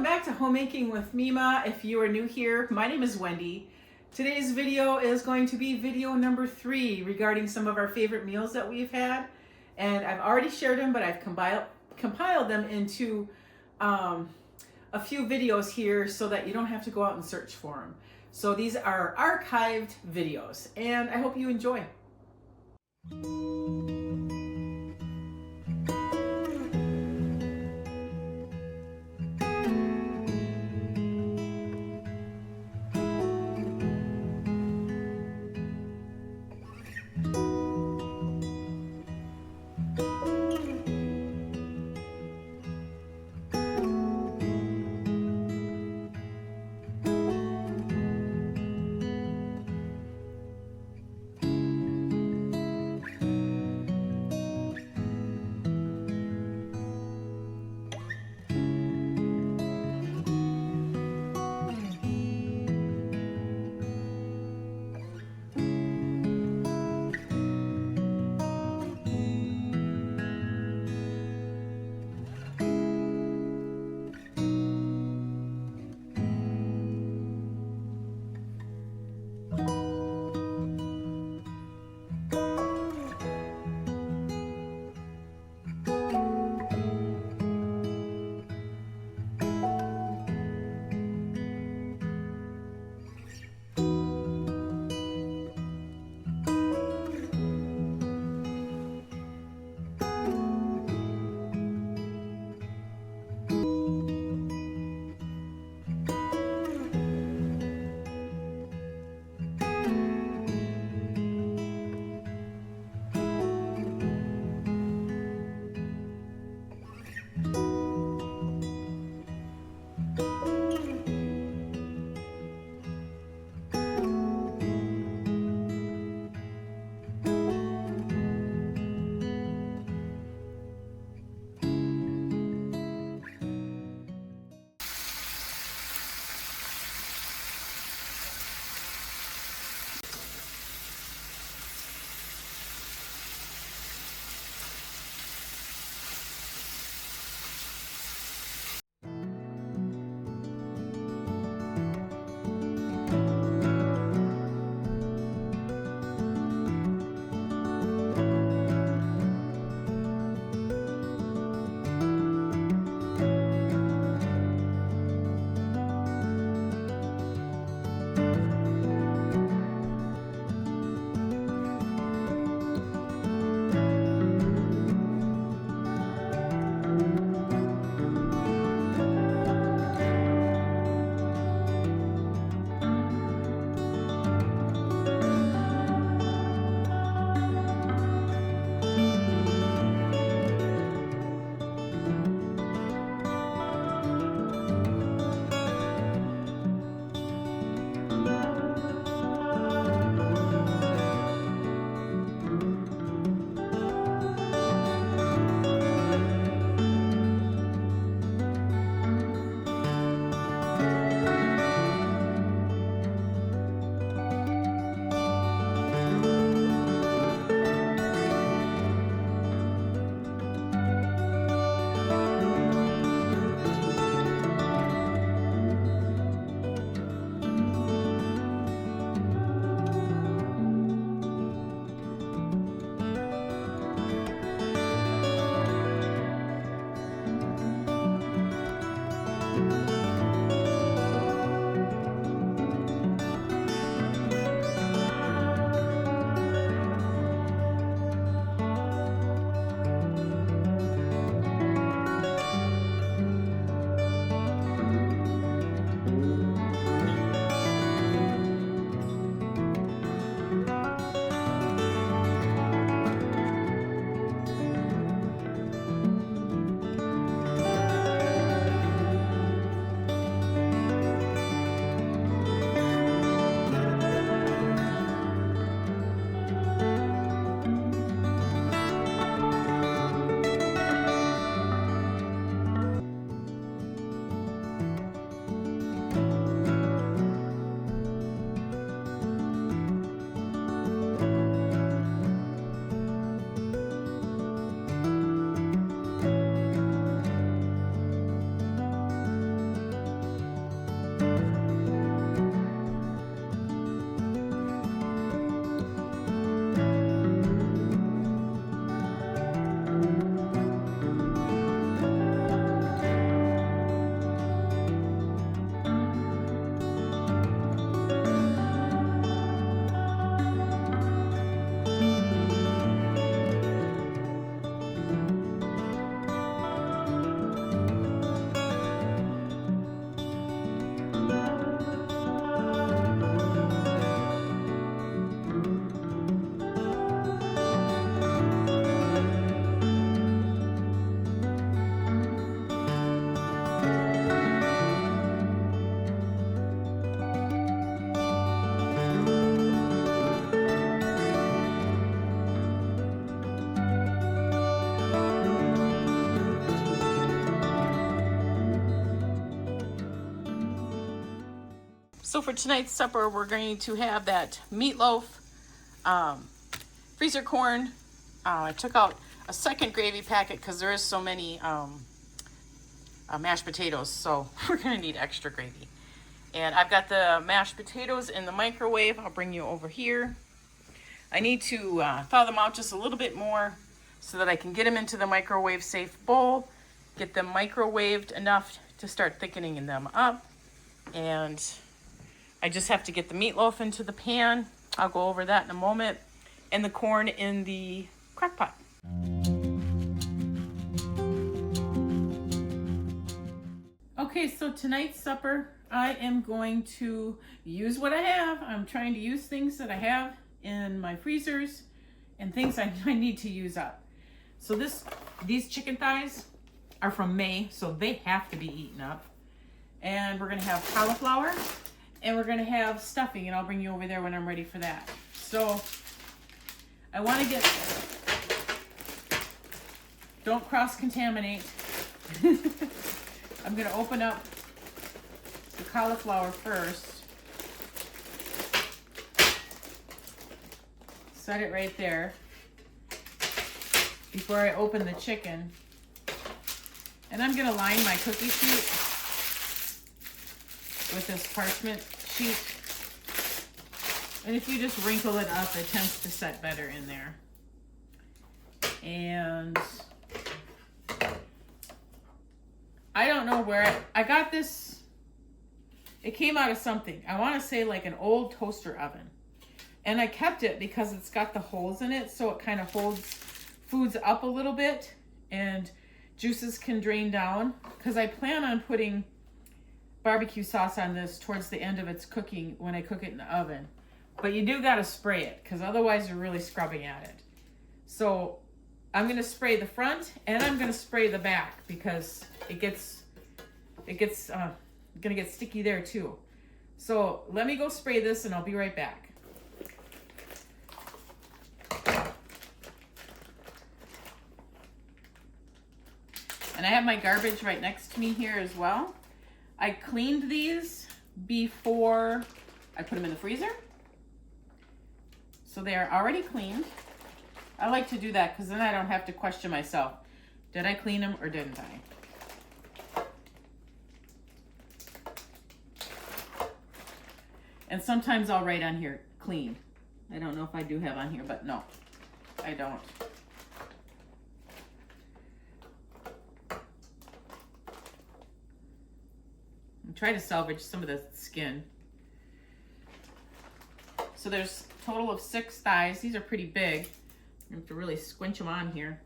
welcome back to Homemaking with Mima. If you are new here, my name is Wendy. Today's video is going to be video number 3 regarding some of our favorite meals that we've had. And I've already shared them, but I've compiled them into a few videos here so that you don't have to go out and search for them. So these are archived videos, and I hope you enjoy. So for tonight's supper, we're going to have that meatloaf, freezer corn. I took out a second gravy packet because there is so many mashed potatoes, so we're going to need extra gravy. And I've got the mashed potatoes in the microwave. I'll bring you over here. I need to thaw them out just a little bit more so that I can get them into the microwave safe bowl, get them microwaved enough to start thickening them up. And I just have to get the meatloaf into the pan. I'll go over that in a moment. And the corn in the crock pot. Okay, so tonight's supper, I am going to use what I have. I'm trying to use things that I have in my freezers and things I need to use up. So these chicken thighs are from May, so they have to be eaten up. And we're gonna have cauliflower and we're gonna have stuffing, and I'll bring you over there when I'm ready for that. So I wanna don't cross-contaminate. I'm gonna open up the cauliflower first. Set it right there before I open the chicken. And I'm gonna line my cookie sheet with this parchment sheet. And if you just wrinkle it up, it tends to set better in there. And I don't know where I got this. It came out of something. I want to say like an old toaster oven. And I kept it because it's got the holes in it, so it kind of holds foods up a little bit and juices can drain down. Because I plan on putting barbecue sauce on this towards the end of its cooking when I cook it in the oven. But you do got to spray it because otherwise you're really scrubbing at it. So I'm going to spray the front and I'm going to spray the back because it gets going to get sticky there too. So let me go spray this and I'll be right back. And I have my garbage right next to me here as well. I cleaned these before I put them in the freezer. So they are already cleaned. I like to do that because then I don't have to question myself. Did I clean them or didn't I? And sometimes I'll write on here, clean. I don't know if I do have on here, but no, I don't. Try to salvage some of the skin. So there's a total of 6 thighs. These are pretty big. You have to really squinch them on here.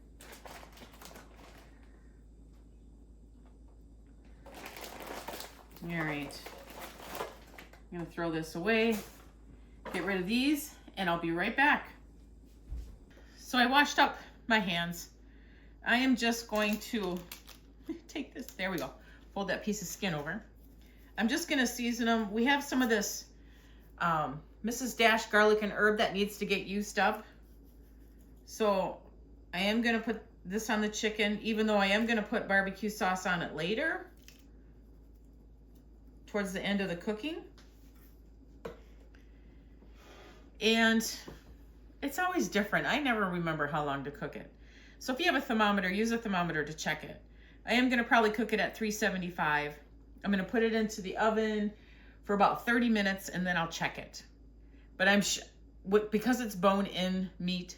All right. I'm gonna throw this away, get rid of these, and I'll be right back. So I washed up my hands. I am just going to take this, there we go, fold that piece of skin over. I'm just gonna season them. We have some of this Mrs. Dash garlic and herb that needs to get used up. So I am gonna put this on the chicken, even though I am gonna put barbecue sauce on it later, towards the end of the cooking. And it's always different. I never remember how long to cook it. So if you have a thermometer, use a thermometer to check it. I am gonna probably cook it at 375. I'm gonna put it into the oven for about 30 minutes and then I'll check it. But because it's bone-in meat,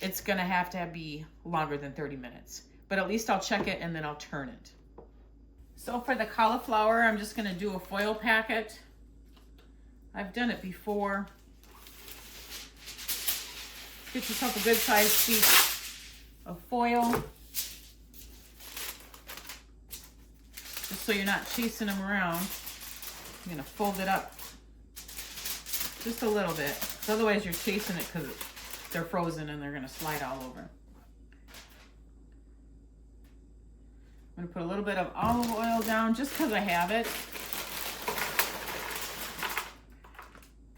it's gonna have to be longer than 30 minutes. But at least I'll check it and then I'll turn it. So for the cauliflower, I'm just gonna do a foil packet. I've done it before. Get yourself a good sized sheet of foil. Just so you're not chasing them around. I'm gonna fold it up just a little bit. Otherwise you're chasing it because they're frozen and they're gonna slide all over. I'm gonna put a little bit of olive oil down just because I have it.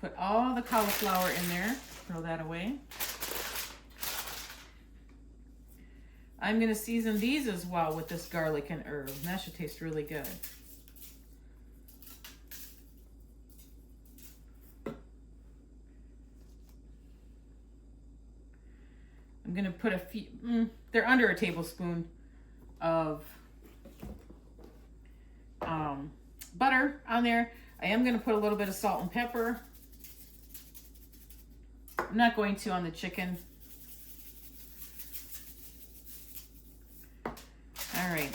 Put all the cauliflower in there, throw that away. I'm gonna season these as well with this garlic and herb. That should taste really good. gonna put a few, they're under a tablespoon of butter on there. I am gonna put a little bit of salt and pepper. I'm not going to on the chicken. All right.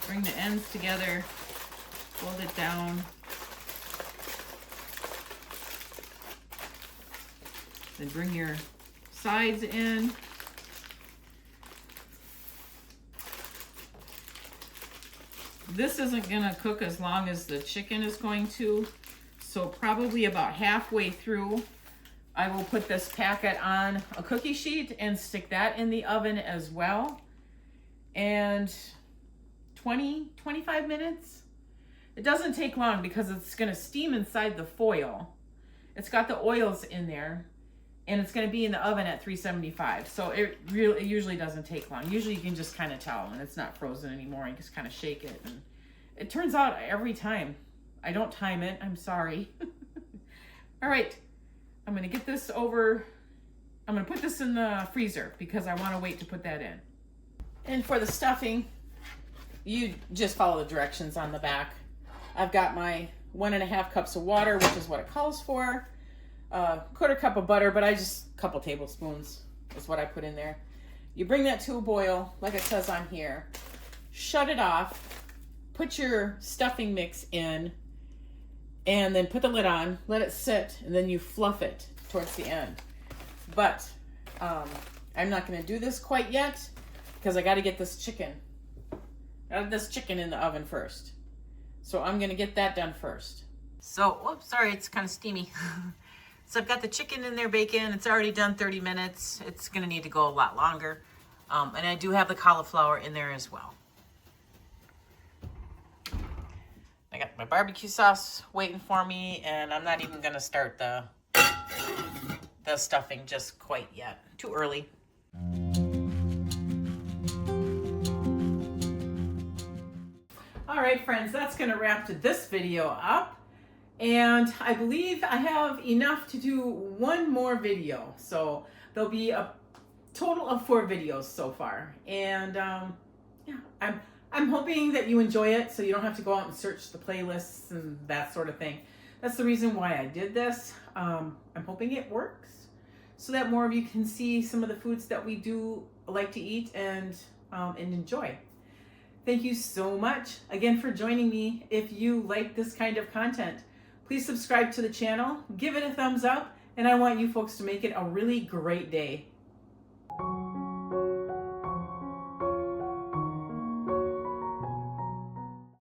Bring the ends together, fold it down. Then bring your sides in. This isn't gonna cook as long as the chicken is going to, so probably about halfway through, I will put this packet on a cookie sheet and stick that in the oven as well. And 20-25 minutes. It doesn't take long because it's gonna steam inside the foil. It's got the oils in there, and it's gonna be in the oven at 375. So it usually doesn't take long. Usually you can just kind of tell when it's not frozen anymore. You just kind of shake it, and it turns out every time. I don't time it, I'm sorry. All right, I'm gonna get this over. I'm gonna put this in the freezer because I wanna wait to put that in. And for the stuffing, you just follow the directions on the back. I've got my 1.5 cups of water, which is what it calls for. 1/4 cup of butter, but I just, a couple tablespoons is what I put in there. You bring that to a boil, like it says on here. Shut it off, put your stuffing mix in, and then put the lid on, let it sit, and then you fluff it towards the end. But I'm not gonna do this quite yet because I gotta get this chicken in the oven first. So I'm gonna get that done first. So, whoops, sorry, it's kind of steamy. So I've got the chicken in there baking. It's already done 30 minutes. It's gonna need to go a lot longer. And I do have the cauliflower in there as well. I got my barbecue sauce waiting for me, and I'm not even gonna start the stuffing just quite yet. Too early. All right, friends, that's gonna wrap this video up. And I believe I have enough to do one more video. So there'll be a total of 4 videos so far. And yeah, I'm hoping that you enjoy it so you don't have to go out and search the playlists and that sort of thing. That's the reason why I did this. I'm hoping it works so that more of you can see some of the foods that we do like to eat and enjoy. Thank you so much again for joining me. If you like this kind of content, please subscribe to the channel, give it a thumbs up, and I want you folks to make it a really great day.